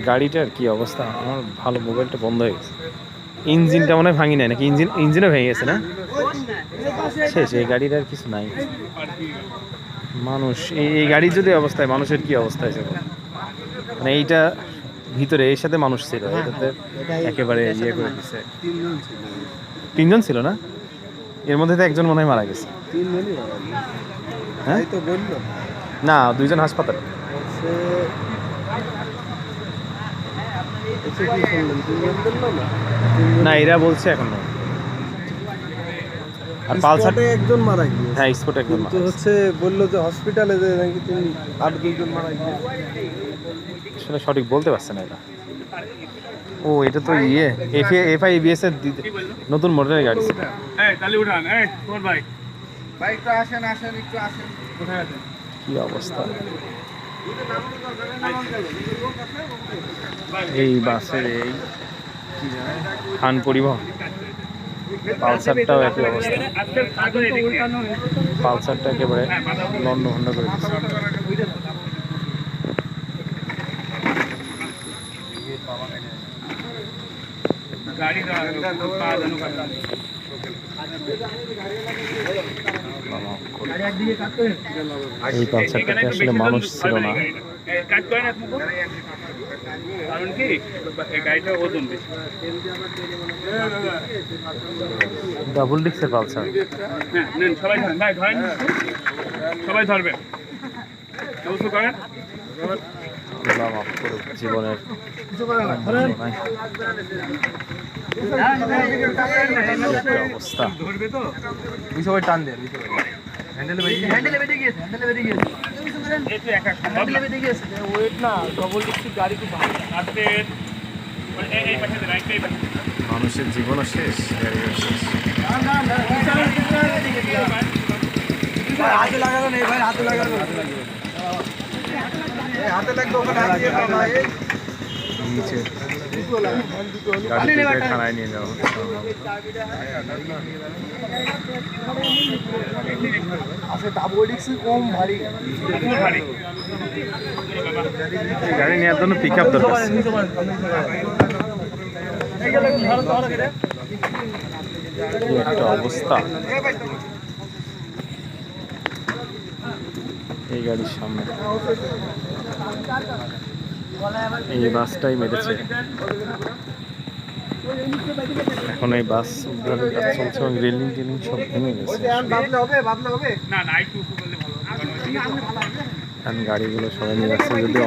গাড়িটার কি অবস্থা? আমার ভালো মোবাইলটা বন্ধ হয়ে গেছে। ইঞ্জিনটা মনে হয় ভাঙি নাই নাকি? ইঞ্জিনও ভেঙে গেছে না? শেষ, এই গাড়ির আর কিছু নাই। মানুষ এই গাড়ির যদি অবস্থায়, মানুষের কি অবস্থা হয়েছে মানে এইটা ভিতরে এর সাথে মানুষ ছিল, এটাতে একেবারে ইয়ে করে দিছে। তিনজন ছিল না? এর মধ্যে তো একজন মনে হয় মারা গেছে। হ্যাঁ না, দুইজন হাসপাতালে। না, এরা বলছে এখন না। আর পালসারে একজন মারা গিয়েছে। হ্যাঁ, স্পটে একজন তো হচ্ছে বললো যে হসপিটালে যে নাকি তিনি আর দুইজন মারা গিয়েছে। আসলে সঠিক বলতে পারছে না এটা। ও, এটা তো ইয়ে এফআই এবিএস এর নতুন মডেলের গাড়ি ছিল। কি অবস্থা এই বাসের, এই খান পরিবহন। পালসারটাও একই অবস্থা, পালসারটা একেবারে লন্ডভন্ড করে দিচ্ছে। এই পালসারটাতে আসলে মানুষ ছিল না। ডাবল ডিক্সের পালসার। সবাই ধরবে জীবনের অবস্থা। সবাই টান দেয়, হ্যান্ডেলে বেঁধে গিয়েছে। ওয়েট না, ডবল ডিক্সের গাড়ি খুব ভালো। মানুষের জীবনও শেষ, গাড়িও শেষ। হাতে লাগানো নেই ভাই, হাতে লাগানো, হাতে লাগবে ওখানে। নিচে গাড়ি থেকে থানায় নিয়ে যাওয়া হচ্ছে। গাড়ি নেওয়ার জন্য পিক আপ দরকার। কি একটা অবস্থা এই গাড়ির সামনে। এই বাসটাই মেরেছে। এখন এই বাস উদ্ধারের কাজ চলছে এবং রেলিং টেলিং সব ভেঙে গেছে। গাড়িগুলো সবাই নিয়ে যাচ্ছে, যদি